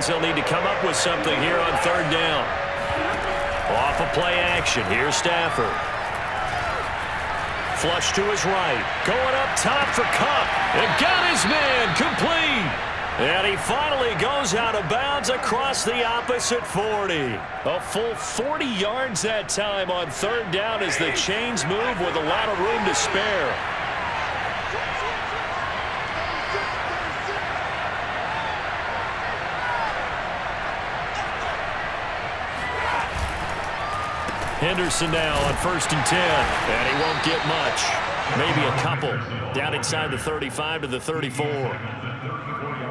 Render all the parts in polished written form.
means they'll need to come up with something here on third down. Off of play action. Here's Stafford. Flush to his right. Going up top for Kupp. And got his man complete. And he finally goes out of bounds across the opposite 40. A full 40 yards that time on third down as the chains move with a lot of room to spare. Henderson now on 1st and 10. And he won't get much. Maybe a couple. Down inside the 35 to the 34.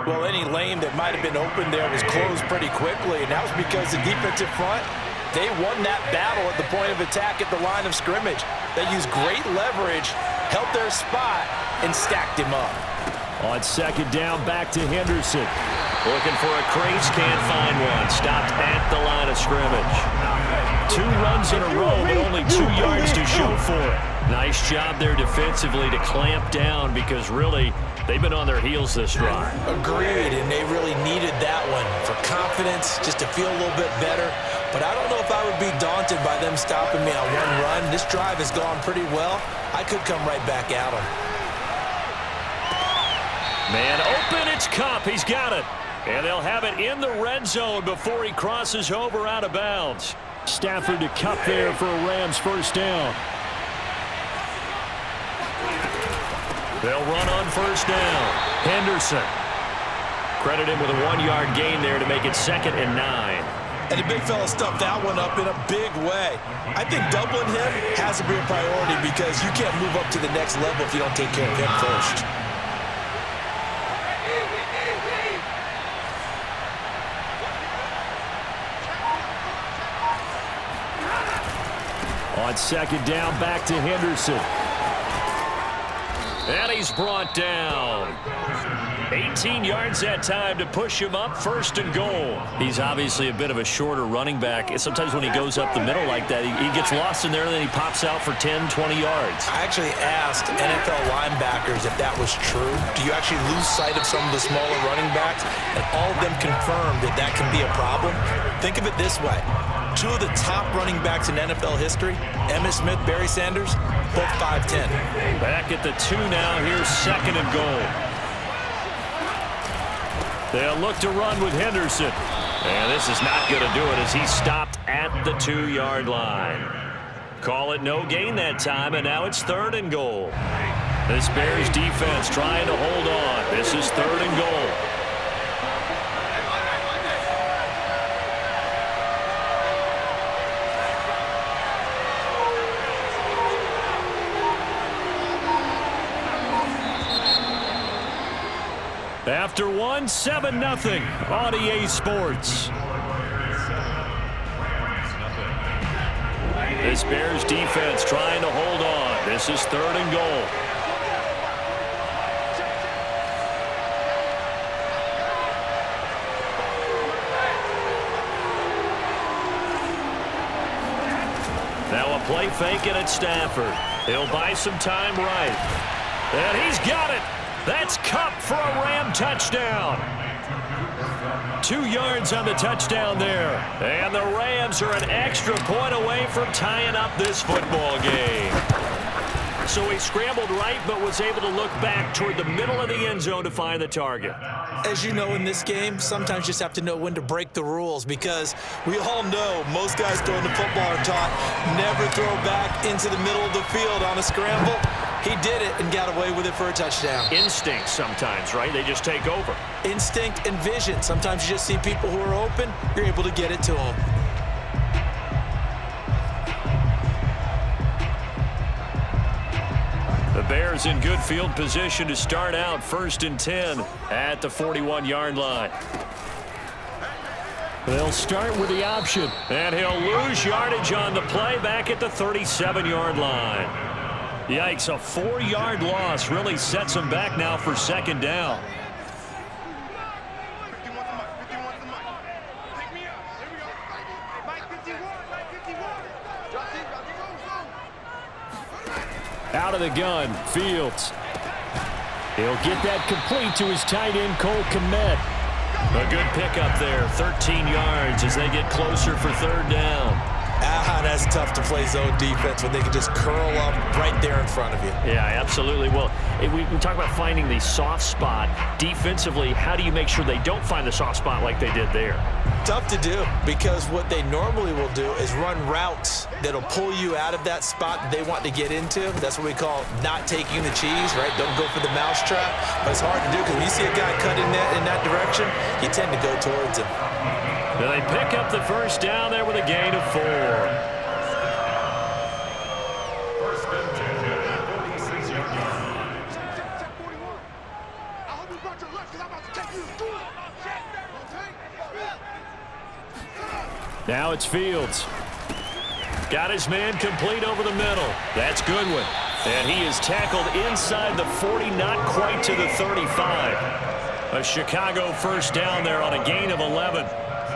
Well, any lane that might have been open there was closed pretty quickly, and that was because the defensive front, they won that battle at the point of attack at the line of scrimmage. They used great leverage, held their spot, and stacked him up. On second down, back to Henderson. Looking for a crease, can't find one. Stopped at the line of scrimmage. 2 runs in a row, but only 2 yards to show for it. Nice job there defensively to clamp down because really they've been on their heels this drive. Agreed, and they really needed that one for confidence, just to feel a little bit better. But I don't know if I would be daunted by them stopping me on one run. This drive has gone pretty well. I could come right back at them. Man open, it's Kupp. He's got it. And they'll have it in the red zone before he crosses over out of bounds. Stafford to Kupp there for a Rams first down. They'll run on first down. Henderson. Credit him with a 1-yard gain there to make it 2nd and 9. And the big fella stuffed that one up in a big way. I think doubling him has to be a priority because you can't move up to the next level if you don't take care of him first. On second down, back to Henderson. And he's brought down. 18 yards that time to push him up, 1st and goal. He's obviously a bit of a shorter running back. Sometimes when he goes up the middle like that, he gets lost in there, and then he pops out for 10, 20 yards. I actually asked NFL linebackers if that was true. Do you actually lose sight of some of the smaller running backs? And all of them confirmed that that can be a problem. Think of it this way. 2 of the top running backs in NFL history, Emmitt Smith, Barry Sanders, both 5'10". Back at the 2 now. Here's 2nd and goal. They'll look to run with Henderson. And this is not going to do it as he's stopped at the 2-yard line. Call it no gain that time, and now it's 3rd and goal. This Bears defense trying to hold on. This is 3rd and goal. After 1, 7-0 on EA Sports. This Bears defense trying to hold on. This is 3rd and goal. Now a play fake and it's Stafford. He'll buy some time right. And he's got it. That's Kupp for a Ram touchdown. 2 yards on the touchdown there. And the Rams are an extra point away from tying up this football game. So he scrambled right but was able to look back toward the middle of the end zone to find the target. As you know, in this game, sometimes you just have to know when to break the rules because we all know most guys throwing the football are taught never throw back into the middle of the field on a scramble. He did it and got away with it for a touchdown. Instinct sometimes, right? They just take over. Instinct and vision. Sometimes you just see people who are open, you're able to get it to them. The Bears in good field position to start out 1st and 10 at the 41-yard line. They'll start with the option. And he'll lose yardage on the play back at the 37-yard line. Yikes, a 4-yard loss really sets him back now for 2nd down. Out of the gun, Fields. He'll get that complete to his tight end, Cole Kmet. A good pickup there, 13 yards as they get closer for third down. That's tough to play zone defense when they can just curl up right there in front of you. Yeah, absolutely. Well, we talk about finding the soft spot. Defensively, how do you make sure they don't find the soft spot like they did there? Tough to do, because what they normally will do is run routes that'll pull you out of that spot that they want to get into. That's what we call not taking the cheese, right? Don't go for the mousetrap. But it's hard to do because when you see a guy cut in that direction, you tend to go towards him. Now they pick up the first down there with a gain of 4. Now it's Fields. Got his man complete over the middle. That's Goodwin. And he is tackled inside the 40, not quite to the 35. A Chicago first down there on a gain of 11.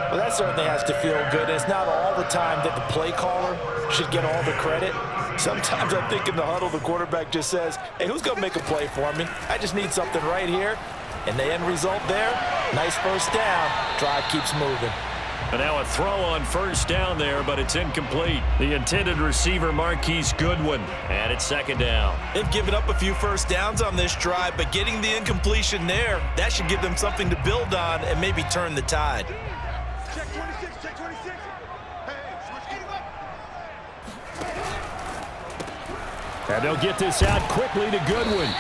Well, that certainly has to feel good. It's not all the time that the play caller should get all the credit. Sometimes I think in the huddle, the quarterback just says, hey, who's going to make a play for me? I just need something right here. And the end result there, nice first down. Drive keeps moving. And now a throw on first down there, but it's incomplete. The intended receiver, Marquise Goodwin, and it's second down. They've given up a few first downs on this drive, but getting the incompletion there, that should give them something to build on and maybe turn the tide. Check 26, check 26. Hey, switch up. And they'll get this out quickly to Goodwin.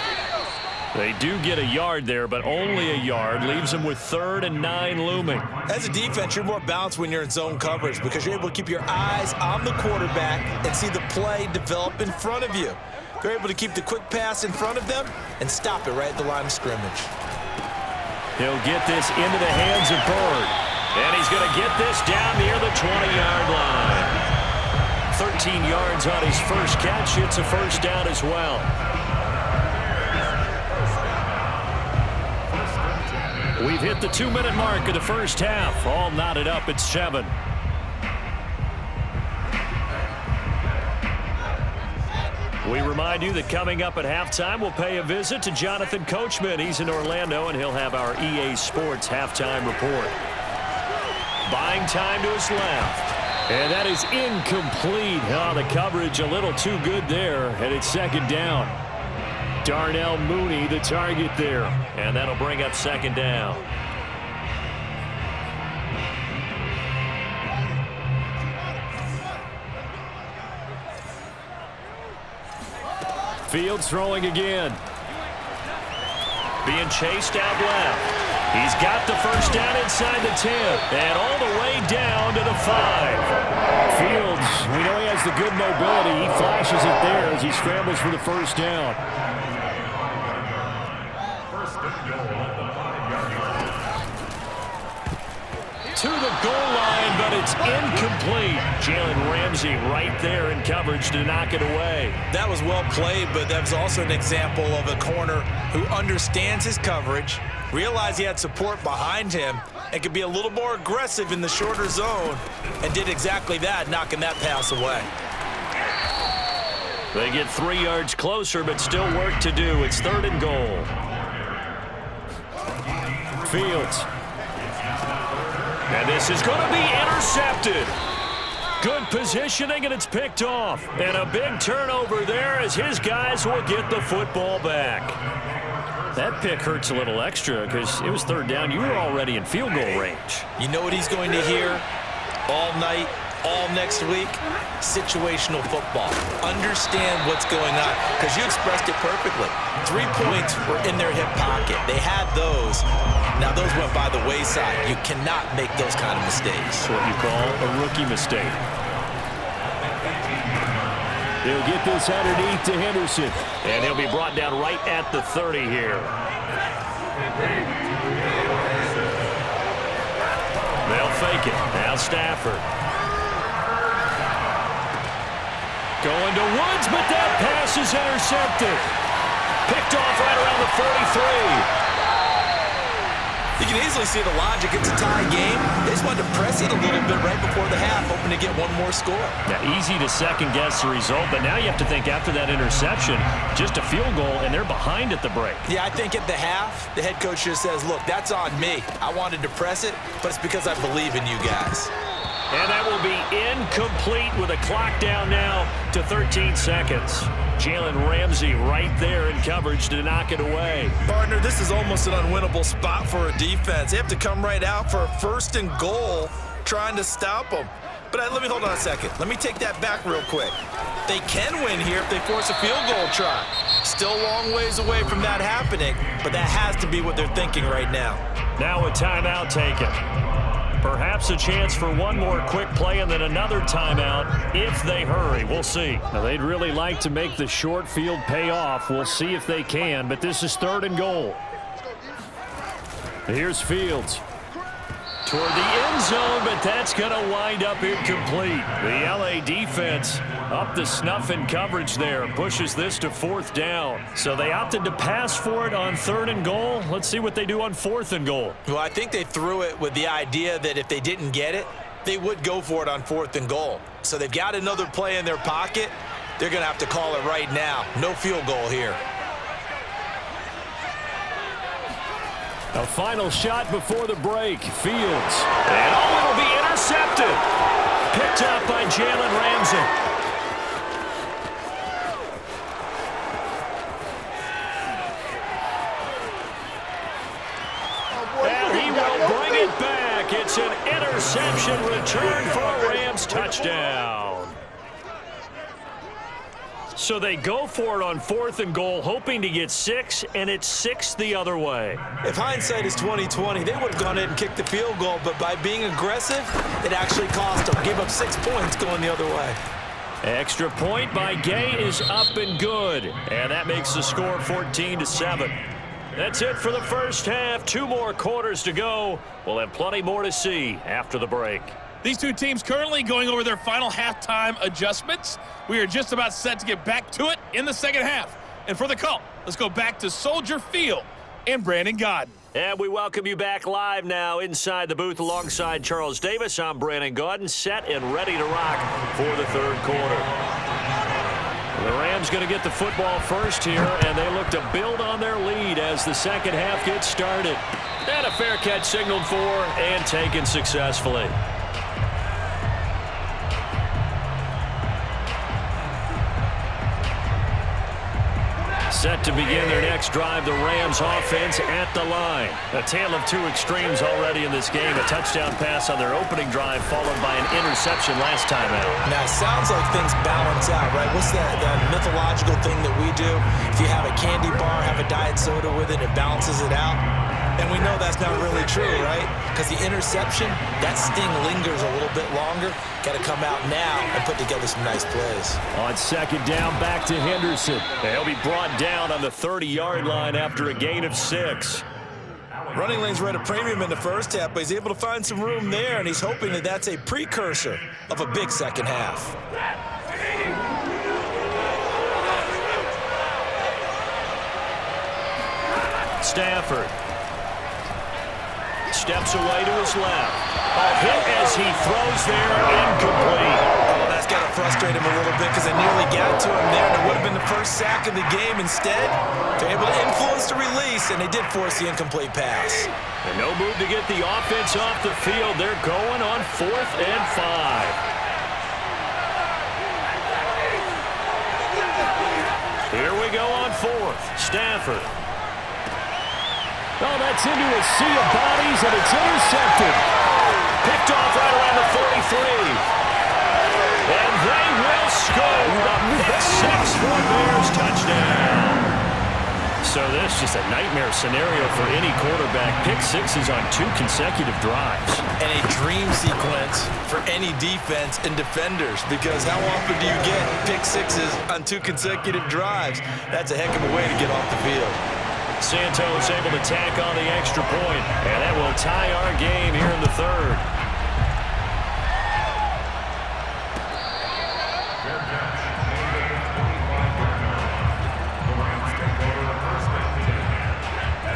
They do get a yard there, but only a yard. Leaves them with 3rd and 9 looming. As a defense, you're more balanced when you're in zone coverage because you're able to keep your eyes on the quarterback and see the play develop in front of you. You're able to keep the quick pass in front of them and stop it right at the line of scrimmage. He'll get this into the hands of Bird. And he's going to get this down near the 20-yard line. 13 yards on his first catch. It's a first down as well. We've hit the 2-minute mark of the first half. All knotted up at 7. We remind you that coming up at halftime, we'll pay a visit to Jonathan Coachman. He's in Orlando, and he'll have our EA Sports halftime report. Buying time to his left. And that is incomplete. Oh, the coverage a little too good there, and it's second down. Darnell Mooney, the target there. And that'll bring up second down. Fields throwing again. Being chased out left. He's got the first down inside the 10. And all the way down to the 5. Fields, we know he has the good mobility. He flashes it there as he scrambles for the first down. To the goal line, but it's incomplete. Jalen Ramsey right there in coverage to knock it away. That was well played, but that was also an example of a corner who understands his coverage, realized he had support behind him, and could be a little more aggressive in the shorter zone, and did exactly that, knocking that pass away. They get 3 yards closer, but still work to do. It's 3rd and goal. Fields. And this is going to be intercepted. Good positioning, and it's picked off. And a big turnover there as his guys will get the football back. That pick hurts a little extra because it was 3rd down. You were already in field goal range. You know what he's going to hear all night, all next week? Situational football. Understand what's going on, because you expressed it perfectly. 3 points were in their hip pocket. They had those. Now, those went by the wayside. You cannot make those kind of mistakes. That's what you call a rookie mistake. He'll get this underneath to Henderson. And he'll be brought down right at the 30 here. They'll fake it. Now Stafford. Going to Woods, but that pass is intercepted. Picked off right around the 43. You can easily see the logic. It's a tie game. They just wanted to press it a little bit right before the half, hoping to get one more score. Yeah, easy to second-guess the result, but now you have to think after that interception, just a field goal, and they're behind at the break. Yeah, I think at the half, the head coach just says, look, that's on me. I wanted to press it, but it's because I believe in you guys. And that will be incomplete with a clock down now to 13 seconds. Jalen Ramsey right there in coverage to knock it away. Partner, this is almost an unwinnable spot for a defense. They have to come right out for a 1st and goal trying to stop them. But let me hold on a second. Let me take that back real quick. They can win here if they force a field goal try. Still a long ways away from that happening, but that has to be what they're thinking right now. Now a timeout taken. Perhaps a chance for one more quick play and then another timeout if they hurry. We'll see. Now, they'd really like to make the short field pay off. We'll see if they can, but this is 3rd and goal. Here's Fields. Toward the end zone, but that's going to wind up incomplete. The LA defense up the snuff in coverage there. Pushes this to 4th down. So they opted to pass for it on 3rd and goal. Let's see what they do on 4th and goal. Well, I think they threw it with the idea that if they didn't get it, they would go for it on 4th and goal. So they've got another play in their pocket. They're going to have to call it right now. No field goal here. A final shot before the break. Fields. And it'll be intercepted. Picked up by Jalen Ramsey. And he will bring it back. It's an interception return for a Rams touchdown. So they go for it on 4th and goal, hoping to get 6, and it's 6 the other way. If hindsight is 20/20, they would have gone ahead and kicked the field goal, but by being aggressive, it actually cost them. Gave up 6 points going the other way. Extra point by Gay is up and good, and that makes the score 14-7. That's it for the first half. 2 more quarters to go. We'll have plenty more to see after the break. These two teams currently going over their final halftime adjustments. We are just about set to get back to it in the second half. And for the call, let's go back to Soldier Field and Brandon Gaudin. And we welcome you back live now inside the booth alongside Charles Davis. I'm Brandon Gaudin, set and ready to rock for the 3rd quarter. The Rams going to get the football first here, and they look to build on their lead as the second half gets started. And a fair catch signaled for and taken successfully. Set to begin their next drive, the Rams offense at the line. A tale of 2 extremes already in this game. A touchdown pass on their opening drive followed by an interception last time out. Now, it sounds like things balance out, right? What's that mythological thing that we do? If you have a candy bar, have a diet soda with it, it balances it out. And we know that's not really true, right? Because the interception, that sting lingers a little bit longer. Got to come out now and put together some nice plays. On 2nd down, back to Henderson. He'll be brought down on the 30-yard line after a gain of 6. Running lanes were at a premium in the first half, but he's able to find some room there, and he's hoping that that's a precursor of a big second half. Stafford steps away to his left. A hit as he throws there, incomplete. Oh, that's got to frustrate him a little bit because they nearly got to him there. It would have been the first sack of the game. Instead, they're able to influence the release, and they did force the incomplete pass. And no move to get the offense off the field. They're going on 4th and 5. Here we go on 4th. Stafford. Oh, that's into a sea of bodies, and it's intercepted. Picked off right around the 43. And they will score with a pick 6 for Bears touchdown. So this is just a nightmare scenario for any quarterback. Pick 6s on 2 consecutive drives. And a dream sequence for any defense and defenders, because how often do you get pick 6s on 2 consecutive drives? That's a heck of a way to get off the field. Santos able to tack on the extra point, and that will tie our game here in the 3rd.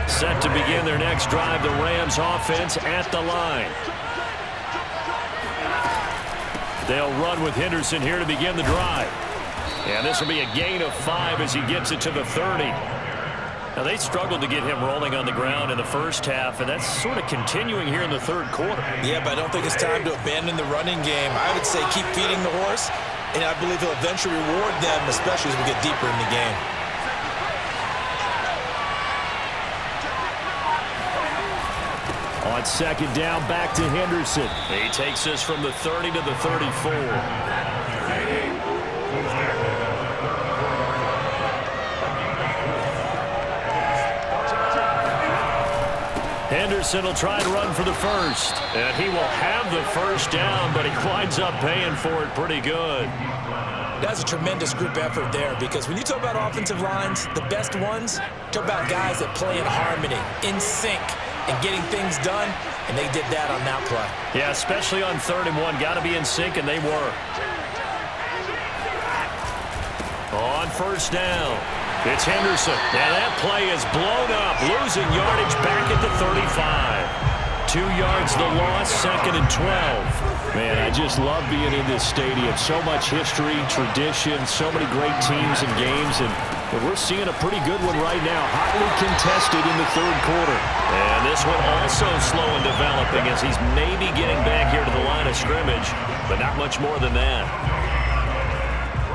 Set to begin their next drive, the Rams offense at the line. They'll run with Henderson here to begin the drive. And this will be a gain of 5 as he gets it to the 30. Now, they struggled to get him rolling on the ground in the first half, and that's sort of continuing here in the third quarter. Yeah, but I don't think it's time to abandon the running game. I would say keep feeding the horse, and I believe he'll eventually reward them, especially as we get deeper in the game. On second down, back to Henderson. He takes us from the 30 to the 34. Henderson will try and run for the first. And he will have the first down, but he winds up paying for it pretty good. That's a tremendous group effort there, because when you talk about offensive lines, the best ones, talk about guys that play in harmony, in sync, and getting things done, and they did that on that play. Yeah, especially on 3rd and 1. Got to be in sync, and they were. On first down, it's Henderson. Now that play is blown up, losing yardage back at the 35. 2 yards the loss, 2nd and 12. Man, I just love being in this stadium. So much history, tradition, so many great teams and games, and we're seeing a pretty good one right now. Hotly contested in the 3rd quarter. And this one also slow in developing as he's maybe getting back here to the line of scrimmage, but not much more than that.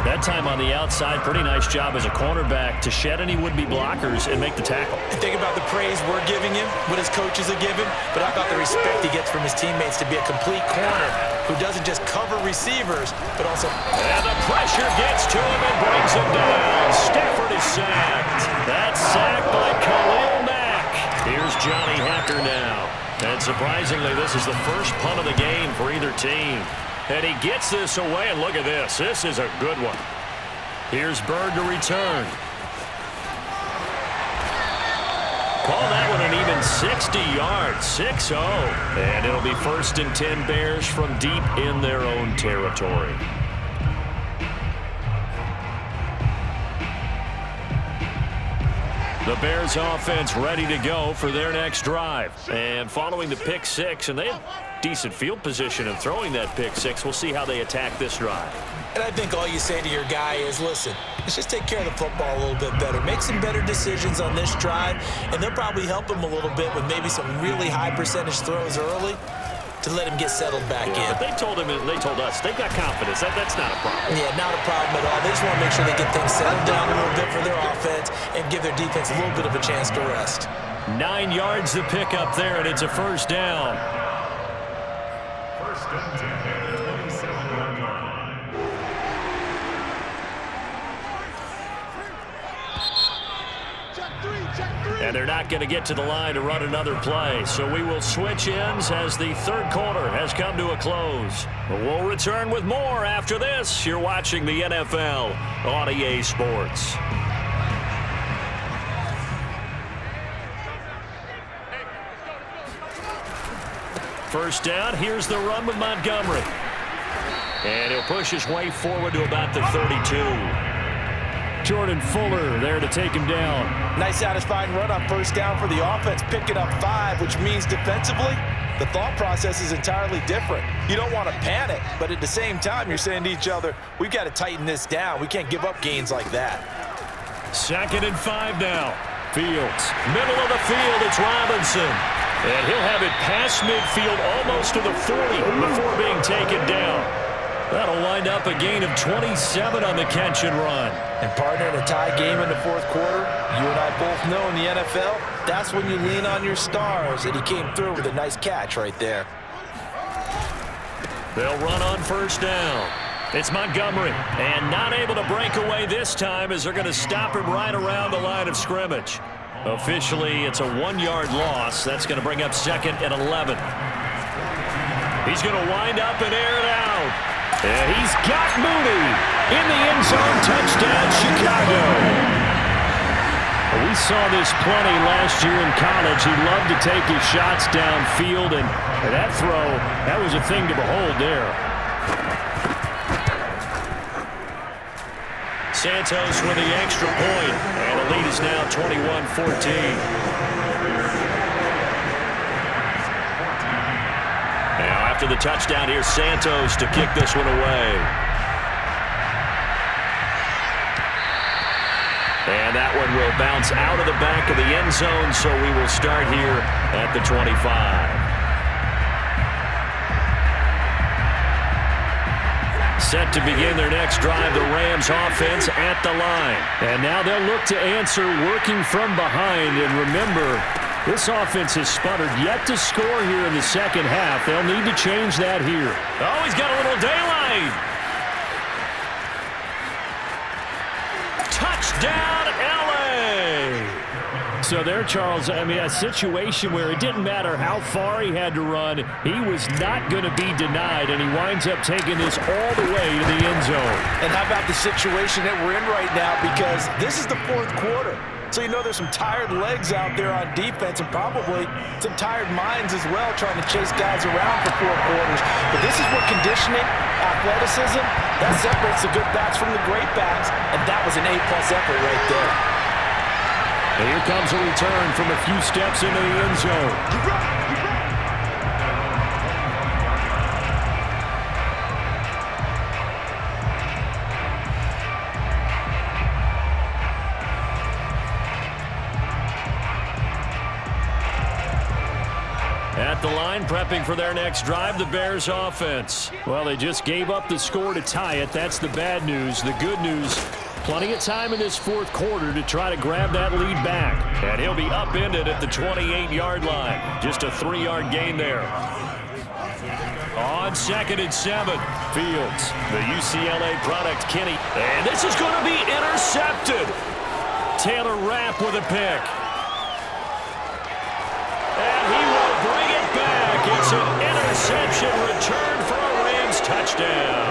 That time on the outside, pretty nice job as a cornerback to shed any would-be blockers and make the tackle. Think about the praise we're giving him, what his coaches are giving, but how about the respect he gets from his teammates to be a complete corner who doesn't just cover receivers, but also... And the pressure gets to him and brings him down. Stafford is sacked. That's sacked by Khalil Mack. Here's Johnny Hacker now. And surprisingly, this is the first punt of the game for either team. And he gets this away, and look at this. This is a good one. Here's Bird to return. Call that one an even 60 yards, 6-0. And it'll be 1st and 10 Bears from deep in their own territory. The Bears offense ready to go for their next drive. And following the pick 6, and they have decent field position in throwing that pick 6. We'll see how they attack this drive. And I think all you say to your guy is, listen, let's just take care of the football a little bit better. Make some better decisions on this drive, and they'll probably help him a little bit with maybe some really high percentage throws early to let him get settled back in. But they told us, they've got confidence. That's not a problem. Yeah, not a problem at all. They just want to make sure they get things settled down a little bit for their offense and give their defense a little bit of a chance to rest. 9 yards to pick up there, and it's a first down. And they're not going to get to the line to run another play. So we will switch ends as the 3rd quarter has come to a close. But we'll return with more after this. You're watching the NFL on EA Sports. First down, here's the run with Montgomery. And he'll push his way forward to about the 32. Jordan Fuller there to take him down. Nice satisfying run on first down for the offense, picking up 5, which means defensively, the thought process is entirely different. You don't want to panic, but at the same time, you're saying to each other, we've got to tighten this down. We can't give up gains like that. 2nd and 5 now. Fields, middle of the field, it's Robinson. And he'll have it past midfield almost to the 40 before being taken down. That'll wind up a gain of 27 on the catch and run. And partner, in a tie game in the 4th quarter, you and I both know in the NFL, that's when you lean on your stars, and he came through with a nice catch right there. They'll run on first down. It's Montgomery, and not able to break away this time as they're going to stop him right around the line of scrimmage. Officially, it's a 1-yard loss. That's going to bring up 2nd and 11. He's going to wind up and air it out. And he's got Mooney in the end zone. Touchdown, Chicago. We saw this plenty last year in college. He loved to take his shots downfield, and that throw, that was a thing to behold there. Santos with the extra point, and the lead is now 21-14. Now after the touchdown. Here's Santos to kick this one away. And that one will bounce out of the back of the end zone, so we will start here at the 25. Set to begin their next drive, the Rams offense at the line. And now they'll look to answer working from behind. And remember, this offense has sputtered yet to score here in the second half. They'll need to change that here. Oh, he's got a little daylight. Touchdown, L.A. So there, Charles, I mean, a situation where it didn't matter how far he had to run, he was not going to be denied, and he winds up taking this all the way to the end zone. And how about the situation that we're in right now? Because this is the fourth quarter. So you know there's some tired legs out there on defense and probably some tired minds as well trying to chase guys around for 4 quarters. But this is where conditioning, athleticism, that separates the good backs from the great backs, and that was an A-plus effort right there. And here comes a return from a few steps into the end zone. At the line, prepping for their next drive, the Bears offense. Well, they just gave up the score to tie it. That's the bad news. The good news, plenty of time in this fourth quarter to try to grab that lead back. And he'll be upended at the 28-yard line. Just a 3-yard gain there. On 2nd and 7, Fields. The UCLA product, Kenny. And this is going to be intercepted. Taylor Rapp with a pick. And he will bring it back. It's an interception return for a Rams touchdown.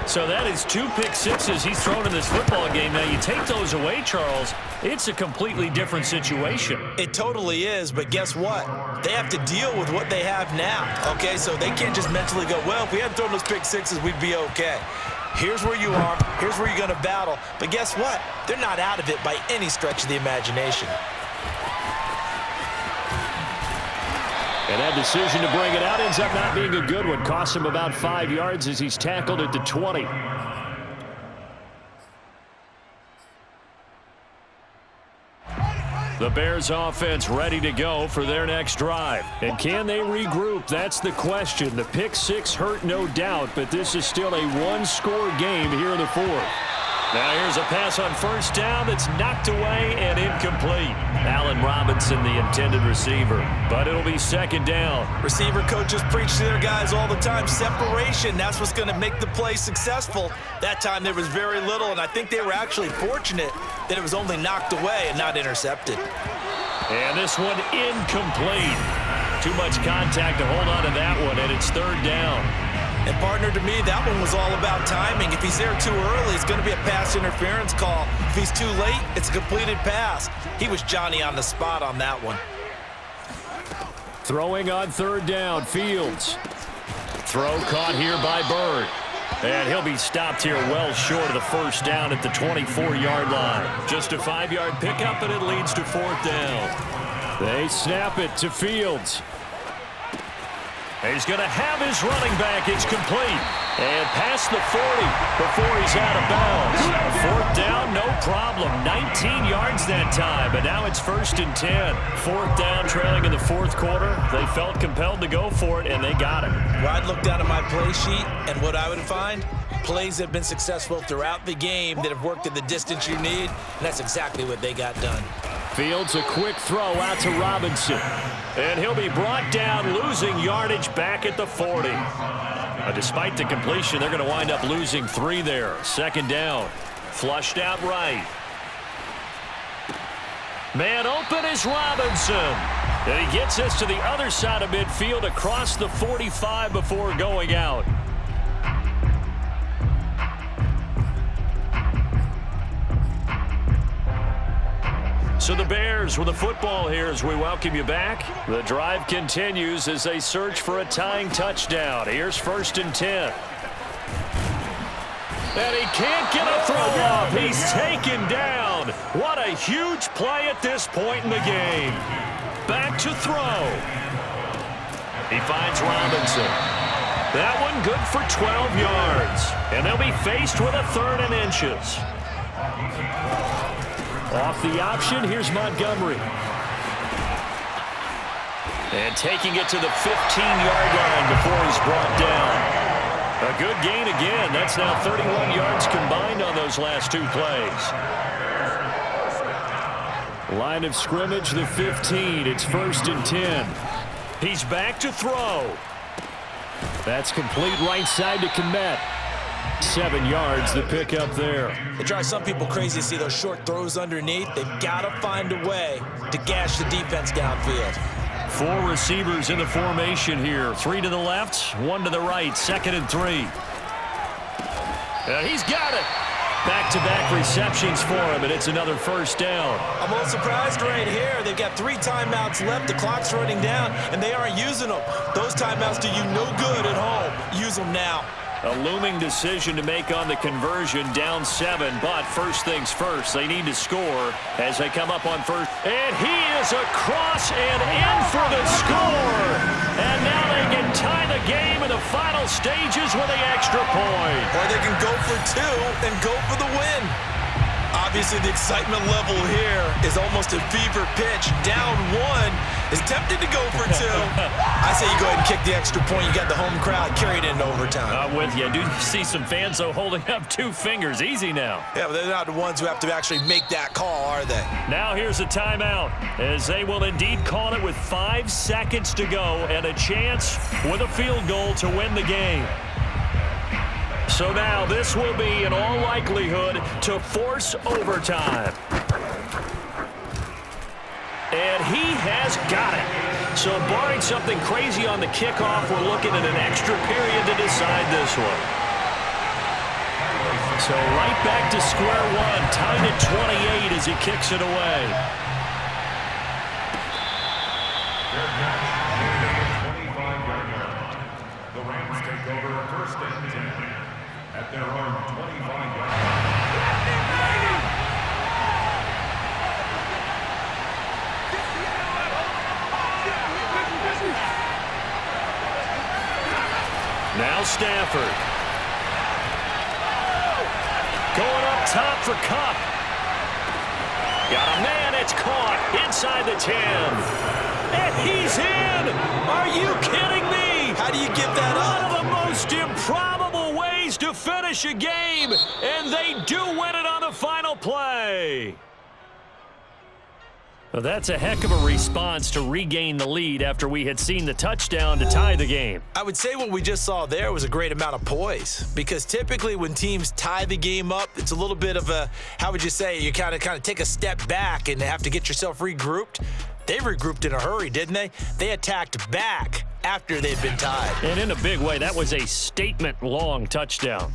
So that is 2 pick sixes he's thrown in this football game. Now, you take those away, Charles, it's a completely different situation. It totally is, but guess what? They have to deal with what they have now, okay? So they can't just mentally go, well, if we hadn't thrown those pick sixes, we'd be okay. Here's where you are. Here's where you're going to battle. But guess what? They're not out of it by any stretch of the imagination. And that decision to bring it out ends up not being a good one. Costs him about 5 yards as he's tackled at the 20. The Bears offense ready to go for their next drive. And can they regroup? That's the question. The pick six hurt, no doubt, but this is still a one-score game here in the fourth. Now here's a pass on first down that's knocked away and incomplete. Allen Robinson, the intended receiver, but it'll be 2nd down. Receiver coaches preach to their guys all the time. Separation, that's what's going to make the play successful. That time there was very little, and I think they were actually fortunate that it was only knocked away and not intercepted. And this one incomplete. Too much contact to hold on to that one, and it's 3rd down. And, partner, to me, that one was all about timing. If he's there too early, it's going to be a pass interference call. If he's too late, it's a completed pass. He was Johnny on the spot on that one. Throwing on 3rd down, Fields. Throw caught here by Bird. And he'll be stopped here well short of the 1st down at the 24-yard line. Just a 5-yard pickup, and it leads to 4th down. They snap it to Fields. He's going to have his running back. It's complete. And past the 40 before he's out of bounds. 4th down, no problem. 19 yards that time, but now it's 1st and 10. 4th down, trailing in the 4th quarter. They felt compelled to go for it, and they got it. Well, I'd look down at my play sheet, and what I would find, plays that have been successful throughout the game that have worked at the distance you need, and that's exactly what they got done. Fields, a quick throw out to Robinson. And he'll be brought down, losing yardage back at the 40. Despite the completion, they're going to wind up losing 3 there. 2nd down. Flushed out right. Man open is Robinson. And he gets us to the other side of midfield across the 45 before going out. So the Bears with the football here as we welcome you back. The drive continues as they search for a tying touchdown. Here's 1st and 10. And he can't get a throw off. He's taken down. What a huge play at this point in the game. Back to throw. He finds Robinson. That one good for 12 yards. And they'll be faced with a 3rd and inches. Off the option, here's Montgomery. And taking it to the 15-yard line before he's brought down. A good gain again. That's now 31 yards combined on those last 2 plays. Line of scrimmage, the 15. It's 1st and 10. He's back to throw. That's complete right side to Kmet. 7 yards, the pickup there. It drives some people crazy to see those short throws underneath. They've got to find a way to gash the defense downfield. 4 receivers in the formation here. 3 to the left, 1 to the right. 2nd and 3. And he's got it. Back-to-back receptions for him, and it's another 1st down. I'm a little surprised right here. They've got 3 timeouts left. The clock's running down, and they aren't using them. Those timeouts do you no good at home. Use them now. A looming decision to make on the conversion, down 7, but first things first, they need to score as they come up on first. And he is across and in for the score. And now they can tie the game in the final stages with the extra point. Or they can go for 2 and go for the win. Obviously, the excitement level here is almost a fever pitch. Down 1 is tempted to go for 2. I say you go ahead and kick the extra point. You got the home crowd, carry it into overtime. I'm with you. I do see some fans, though, holding up 2 fingers. Easy now. Yeah, but they're not the ones who have to actually make that call, are they? Now here's a timeout, as they will indeed call it with 5 seconds to go and a chance with a field goal to win the game. So now this will be, in all likelihood, to force overtime. And he has got it. So barring something crazy on the kickoff, we're looking at an extra period to decide this one. So right back to square one, tied at 28 as he kicks it away. The Rams take over 1st and 10 at their own 25-yard. Now Stafford. Going up top for Kupp. Got a man, it's caught inside the 10. And he's in! Are you kidding me? How do you give that up? One of the most improbable ways to finish a game, and they do win it on the final play. Well, that's a heck of a response to regain the lead after we had seen the touchdown to tie the game. I would say what we just saw there was a great amount of poise, because typically when teams tie the game up, it's a little bit of a, how would you say, you kind of take a step back and have to get yourself regrouped. They regrouped in a hurry, didn't they? They attacked back after they'd been tied. And in a big way, that was a statement-long touchdown.